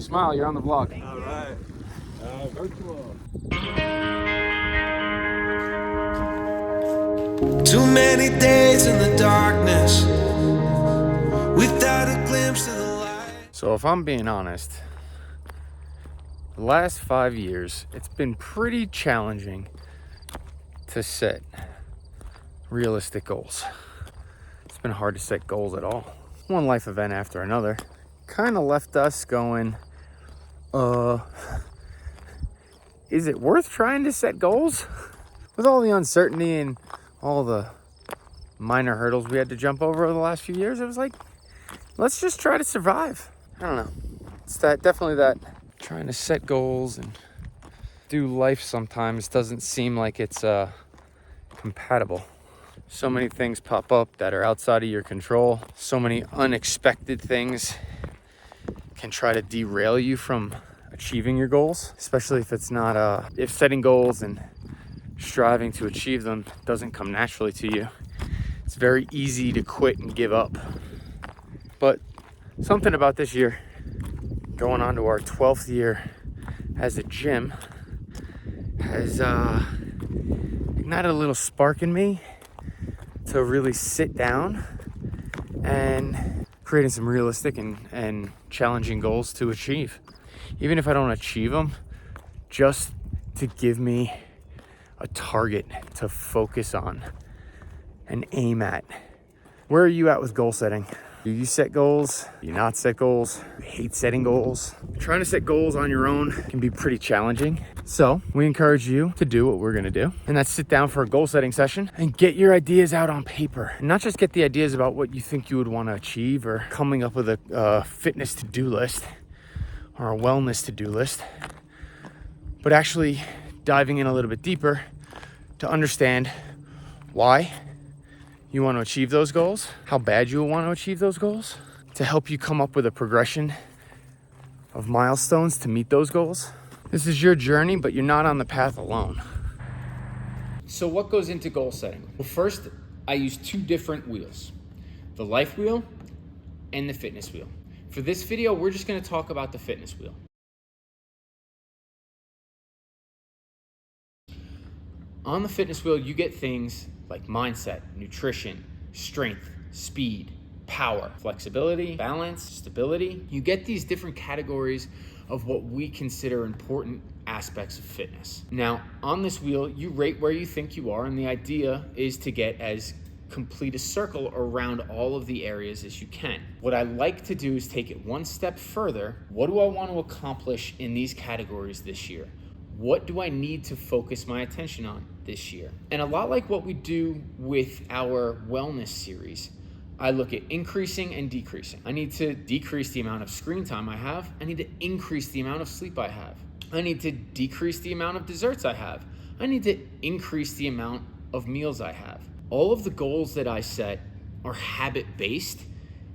Smile, you're on the vlog. All right. Virtual. Too many days in the darkness without a glimpse of the light. So if I'm being honest, the last 5 years, it's been pretty challenging to set realistic goals. It's been hard to set goals at all. One life event after another kind of left us going, is it worth trying to set goals? With all the uncertainty and all the minor hurdles we had to jump over the last few years, it was like, let's just try to survive. I don't know. It's definitely that trying to set goals and do life sometimes doesn't seem like it's compatible. So many things pop up that are outside of your control. So many unexpected things can try to derail you from achieving your goals, especially if it's not if setting goals and striving to achieve them doesn't come naturally to you. It's very easy to quit and give up. But something about this year, going on to our 12th year as a gym, has ignited a little spark in me to really sit down and creating some realistic and challenging goals to achieve. Even if I don't achieve them, just to give me a target to focus on and aim at. Where are you at with goal setting? Do you set goals? Do you not set goals? You hate setting goals? Trying to set goals on your own can be pretty challenging. So we encourage you to do what we're gonna do, and that's sit down for a goal setting session and get your ideas out on paper. And not just get the ideas about what you think you would wanna achieve or coming up with a fitness to-do list or a wellness to-do list, but actually diving in a little bit deeper to understand why you want to achieve those goals, how bad you want to achieve those goals, to help you come up with a progression of milestones to meet those goals. This is your journey, but you're not on the path alone. So what goes into goal setting? Well, first, I use two different wheels, the life wheel and the fitness wheel. For this video, we're just going to talk about the fitness wheel. On the fitness wheel, you get things like mindset, nutrition, strength, speed, power, flexibility, balance, stability. You get these different categories of what we consider important aspects of fitness. Now, on this wheel, you rate where you think you are, and the idea is to get as complete a circle around all of the areas as you can. What I like to do is take it one step further. What do I want to accomplish in these categories this year? What do I need to focus my attention on this year? And a lot like what we do with our wellness series, I look at increasing and decreasing. I need to decrease the amount of screen time I have. I need to increase the amount of sleep I have. I need to decrease the amount of desserts I have. I need to increase the amount of meals I have. All of the goals that I set are habit-based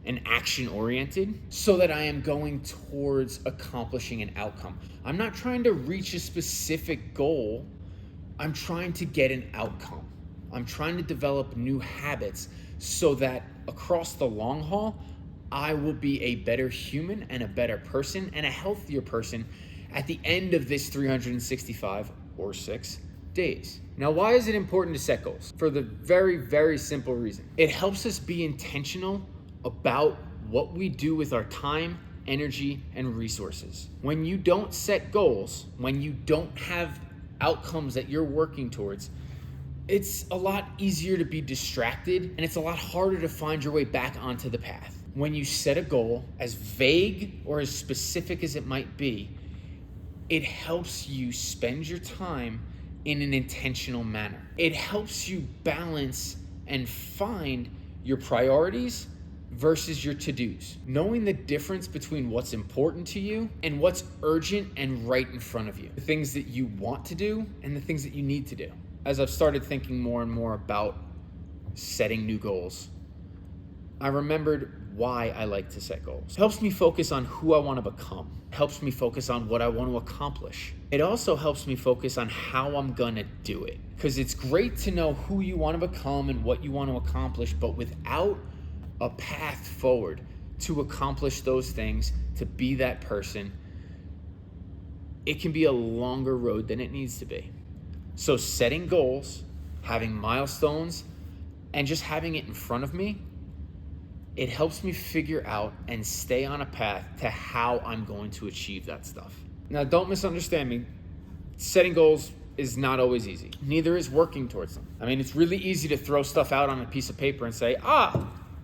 and action-oriented so that I am going towards accomplishing an outcome. I'm not trying to reach a specific goal. I'm trying to get an outcome. I'm trying to develop new habits so that across the long haul, I will be a better human and a better person and a healthier person at the end of this 365 or 6 days. Now, why is it important to set goals? For the very, very simple reason. It helps us be intentional about what we do with our time, energy, and resources. When you don't set goals, when you don't have outcomes that you're working towards, it's a lot easier to be distracted and it's a lot harder to find your way back onto the path. When you set a goal, as vague or as specific as it might be, it helps you spend your time in an intentional manner. It helps you balance and find your priorities versus your to-dos. Knowing the difference between what's important to you and what's urgent and right in front of you. The things that you want to do and the things that you need to do. As I've started thinking more and more about setting new goals, I remembered why I like to set goals. It helps me focus on who I want to become. It helps me focus on what I want to accomplish. It also helps me focus on how I'm gonna do it. Because it's great to know who you want to become and what you want to accomplish, but without a path forward to accomplish those things, to be that person, it can be a longer road than it needs to be. So setting goals, having milestones, and just having it in front of me, it helps me figure out and stay on a path to how I'm going to achieve that stuff. Now, don't misunderstand me. Setting goals is not always easy. Neither is working towards them. I mean, it's really easy to throw stuff out on a piece of paper and say,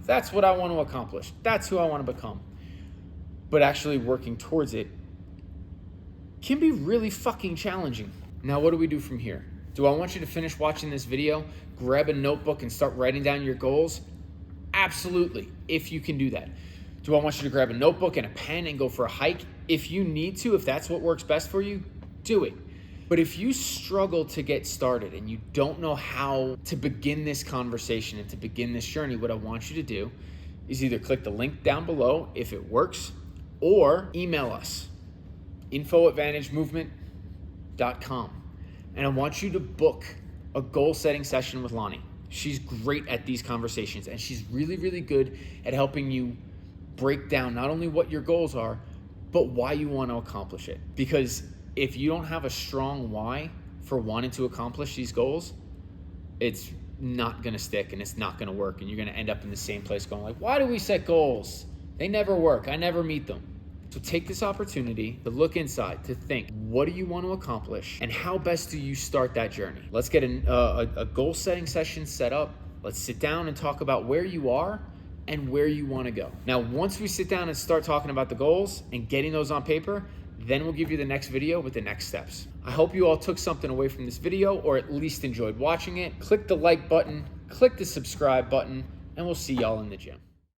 that's what I want to accomplish. That's who I want to become. But actually working towards it can be really fucking challenging. Now, what do we do from here? Do I want you to finish watching this video, grab a notebook and start writing down your goals? Absolutely, if you can do that. Do I want you to grab a notebook and a pen and go for a hike? If you need to, if that's what works best for you, do it. But if you struggle to get started and you don't know how to begin this conversation and to begin this journey, what I want you to do is either click the link down below if it works, or email us, info@vantagemovement.com. And I want you to book a goal setting session with Lonnie. She's great at these conversations, and she's really, really good at helping you break down not only what your goals are, but why you want to accomplish it. Because if you don't have a strong why for wanting to accomplish these goals, it's not going to stick and it's not going to work. And you're going to end up in the same place going like, why do we set goals? They never work. I never meet them. So take this opportunity to look inside, to think, what do you want to accomplish and how best do you start that journey? Let's get a goal setting session set up. Let's sit down and talk about where you are and where you want to go. Now, once we sit down and start talking about the goals and getting those on paper, then we'll give you the next video with the next steps. I hope you all took something away from this video or at least enjoyed watching it. Click the like button, click the subscribe button, and we'll see y'all in the gym.